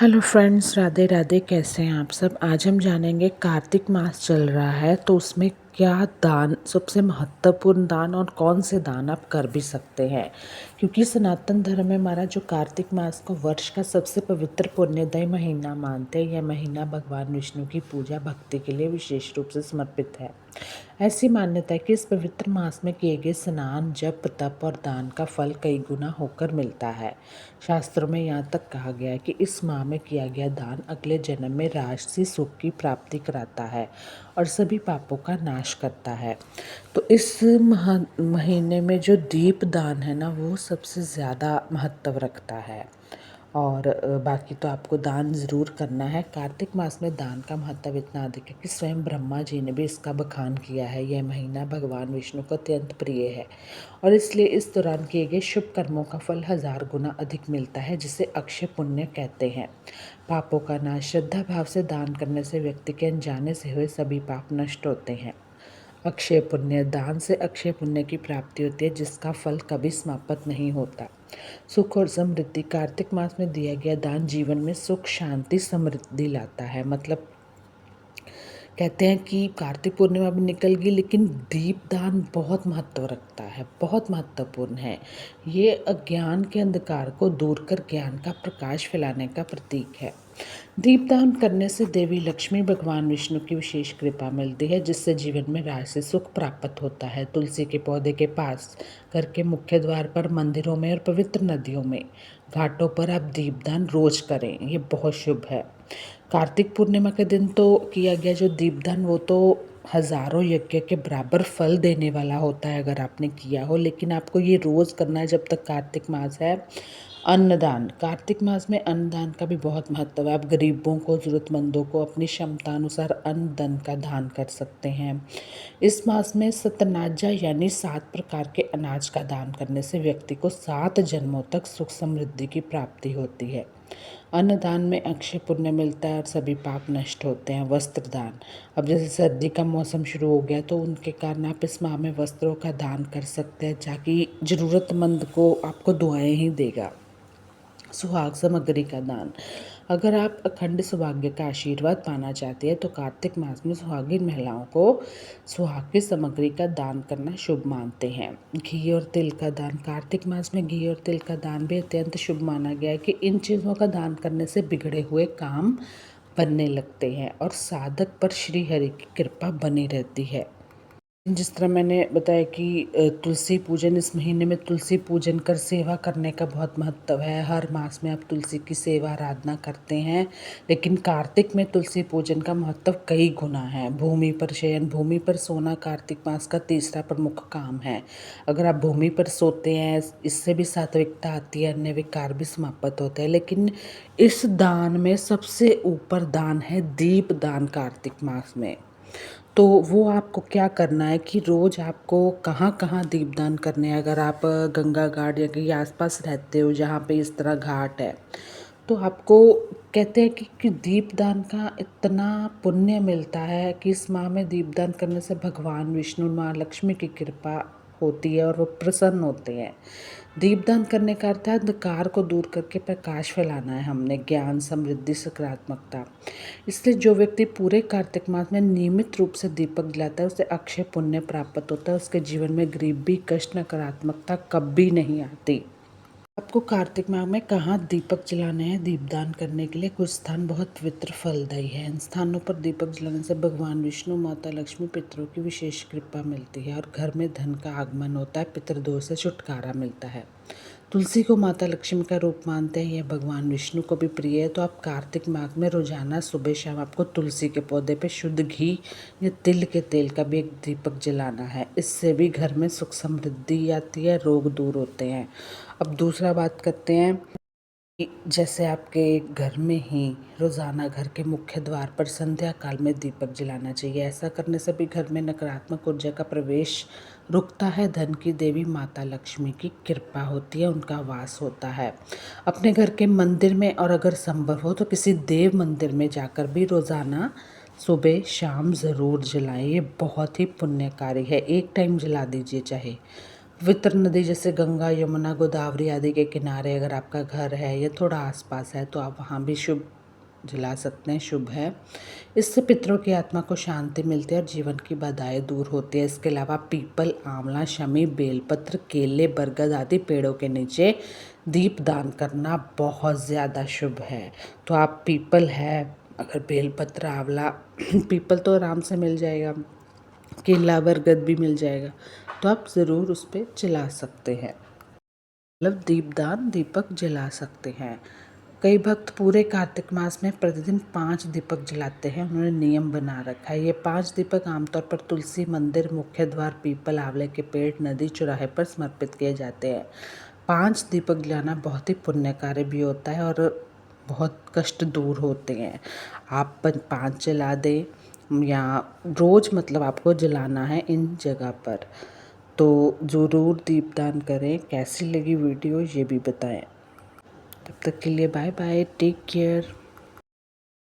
Hello friends, Radhe Radhe. कैसे हैं आप सब। आज हम जानेंगे कार्तिक मास चल रहा है तो उसमें क्या दान सबसे महत्वपूर्ण दान और कौन से दान आप कर भी सकते हैं। क्योंकि सनातन धर्म में हमारा जो कार्तिक मास को वर्ष का सबसे पवित्र पुण्यदायी महीना मानते हैं। यह महीना भगवान विष्णु की पूजा भक्ति के लिए विशेष रूप से समर्पित है। ऐसी मान्यता है कि इस पवित्र मास में किए गए स्नान, जप, तप और दान का फल कई गुना होकर मिलता है। शास्त्रों में यहाँ तक कहा गया है कि इस माह में किया गया दान अगले जन्म में राजसी सुख की प्राप्ति कराता है और सभी पापों का नाश करता है। तो इस महीने में जो दीप दान है ना, वो सबसे ज़्यादा महत्व रखता है। और बाकी तो आपको दान ज़रूर करना है। कार्तिक मास में दान का महत्व इतना अधिक है कि स्वयं ब्रह्मा जी ने भी इसका बखान किया है। यह महीना भगवान विष्णु को अत्यंत प्रिय है और इसलिए इस दौरान किए गए शुभ कर्मों का फल 1000 गुना अधिक मिलता है, जिसे अक्षय पुण्य कहते हैं। पापों का नाश। श्रद्धा भाव से दान करने से व्यक्ति के अनजाने से हुए सभी पाप नष्ट होते हैं। अक्षय पुण्य। दान से अक्षय पुण्य की प्राप्ति होती है, जिसका फल कभी समाप्त नहीं होता। सुख और समृद्धि। कार्तिक मास में दिया गया दान जीवन में सुख, शांति, समृद्धि लाता है। मतलब कहते हैं कि कार्तिक पूर्णिमा भी निकल गई, लेकिन दीपदान बहुत महत्व रखता है, बहुत महत्वपूर्ण है। ये अज्ञान के अंधकार को दूर कर ज्ञान का प्रकाश फैलाने का प्रतीक है। दीपदान करने से देवी लक्ष्मी, भगवान विष्णु की विशेष कृपा मिलती है, जिससे जीवन में राजसी सुख प्राप्त होता है। तुलसी के पौधे के पास, घर के मुख्य द्वार पर, मंदिरों में और पवित्र नदियों में, घाटों पर आप दीपदान रोज करें। ये बहुत शुभ है। कार्तिक पूर्णिमा के दिन तो किया गया जो दीपदान, वो तो हजारों यज्ञ के बराबर फल देने वाला होता है अगर आपने किया हो। लेकिन आपको ये रोज़ करना है जब तक कार्तिक मास है। अन्नदान। कार्तिक मास में अन्नदान का भी बहुत महत्व है। आप गरीबों को, ज़रूरतमंदों को अपनी क्षमता अनुसार अन्न धन का दान कर सकते हैं। इस मास में सतनाजा यानी 7 प्रकार के अनाज का दान करने से व्यक्ति को 7 जन्मों तक सुख समृद्धि की प्राप्ति होती है। अन्नदान में अक्षय पुण्य मिलता है और सभी पाप नष्ट होते हैं। वस्त्र दान। अब जैसे सर्दी का मौसम शुरू हो गया तो उनके कारण आप इस माह में वस्त्रों का दान कर सकते हैं, ताकि ज़रूरतमंद को आपको दुआएं ही देगा। सुहाग सामग्री का दान। अगर आप अखंड सौभाग्य का आशीर्वाद पाना चाहते हैं तो कार्तिक मास में सुहागिन महिलाओं को सुहाग की सामग्री का दान करना शुभ मानते हैं। घी और तिल का दान। कार्तिक मास में घी और तिल का दान भी अत्यंत शुभ माना गया है कि इन चीज़ों का दान करने से बिगड़े हुए काम बनने लगते हैं और साधक पर श्री हरि की कृपा बनी रहती है। जिस तरह मैंने बताया कि तुलसी पूजन, इस महीने में तुलसी पूजन कर सेवा करने का बहुत महत्व है। हर मास में आप तुलसी की सेवा आराधना करते हैं, लेकिन कार्तिक में तुलसी पूजन का महत्व कई गुना है। भूमि पर शयन। भूमि पर सोना कार्तिक मास का तीसरा प्रमुख काम है। अगर आप भूमि पर सोते हैं, इससे भी सात्विकता आती है, अन्य विकार भी समाप्त होते हैं। लेकिन इस दान में सबसे ऊपर दान है दीप दान कार्तिक मास में। तो वो आपको क्या करना है कि रोज़ आपको कहाँ कहाँ दीपदान करने हैं। अगर आप गंगा घाट या कहीं आसपास रहते हो जहाँ पे इस तरह घाट है, तो आपको कहते हैं कि दीपदान का इतना पुण्य मिलता है कि इस माह में दीपदान करने से भगवान विष्णु, माँ लक्ष्मी की कृपा होती है और वो प्रसन्न होते हैं। दीपदान करने का अर्थ है अंधकार को दूर करके प्रकाश फैलाना है हमने। ज्ञान, समृद्धि, सकारात्मकता। इसलिए जो व्यक्ति पूरे कार्तिक मास में नियमित रूप से दीपक जलाता है उसे अक्षय पुण्य प्राप्त होता है। उसके जीवन में गरीबी, कष्ट, नकारात्मकता कभी नहीं आती। आपको कार्तिक माह में कहाँ दीपक जलाने हैं दीपदान करने के लिए। कुछ स्थान बहुत पवित्र फलदायी है। इन स्थानों पर दीपक जलाने से भगवान विष्णु, माता लक्ष्मी, पितरों की विशेष कृपा मिलती है और घर में धन का आगमन होता है। पितृदोष से छुटकारा मिलता है। तुलसी को माता लक्ष्मी का रूप मानते हैं, यह भगवान विष्णु को भी प्रिय है। तो आप कार्तिक माह में रोजाना सुबह शाम आपको तुलसी के पौधे पे शुद्ध घी या तिल के तेल का भी एक दीपक जलाना है। इससे भी घर में सुख समृद्धि आती है, रोग दूर होते हैं। अब दूसरा बात करते हैं कि जैसे आपके घर में ही रोज़ाना घर के मुख्य द्वार पर संध्या काल में दीपक जलाना चाहिए। ऐसा करने से भी घर में नकारात्मक ऊर्जा का प्रवेश रुकता है। धन की देवी माता लक्ष्मी की कृपा होती है, उनका वास होता है। अपने घर के मंदिर में, और अगर संभव हो तो किसी देव मंदिर में जाकर भी रोज़ाना सुबह शाम ज़रूर जलाएं। ये बहुत ही पुण्यकारी है। एक टाइम जला दीजिए चाहे। पवित्र नदी जैसे गंगा, यमुना, गोदावरी आदि के किनारे अगर आपका घर है या थोड़ा आसपास है तो आप वहाँ भी शुभ जला सकते हैं, शुभ है। इससे पितरों की आत्मा को शांति मिलती है और जीवन की बाधाएं दूर होती है। इसके अलावा पीपल, आंवला, शमी, बेलपत्र, केले, बरगद आदि पेड़ों के नीचे दीप दान करना बहुत ज़्यादा शुभ है। तो आप पीपल है, अगर बेलपत्र, आंवला पीपल तो आराम से मिल जाएगा, केला, बरगद भी मिल जाएगा, तो आप ज़रूर उस पर जला सकते हैं, मतलब दीपदान दीपक जला सकते हैं। कई भक्त पूरे कार्तिक मास में प्रतिदिन 5 दीपक जलाते हैं। उन्होंने नियम बना रखा है। ये 5 दीपक आमतौर पर तुलसी, मंदिर, मुख्य द्वार, पीपल, आंवले के पेड़, नदी, चौराहे पर समर्पित किए जाते हैं। 5 दीपक जलाना बहुत ही पुण्यकारी भी होता है और बहुत कष्ट दूर होते हैं। आप 5 जला दें या रोज़, मतलब आपको जलाना है इन जगह पर, तो ज़रूर दीपदान करें। कैसी लगी वीडियो ये भी बताएं। तब तक के लिए बाय बाय, टेक केयर।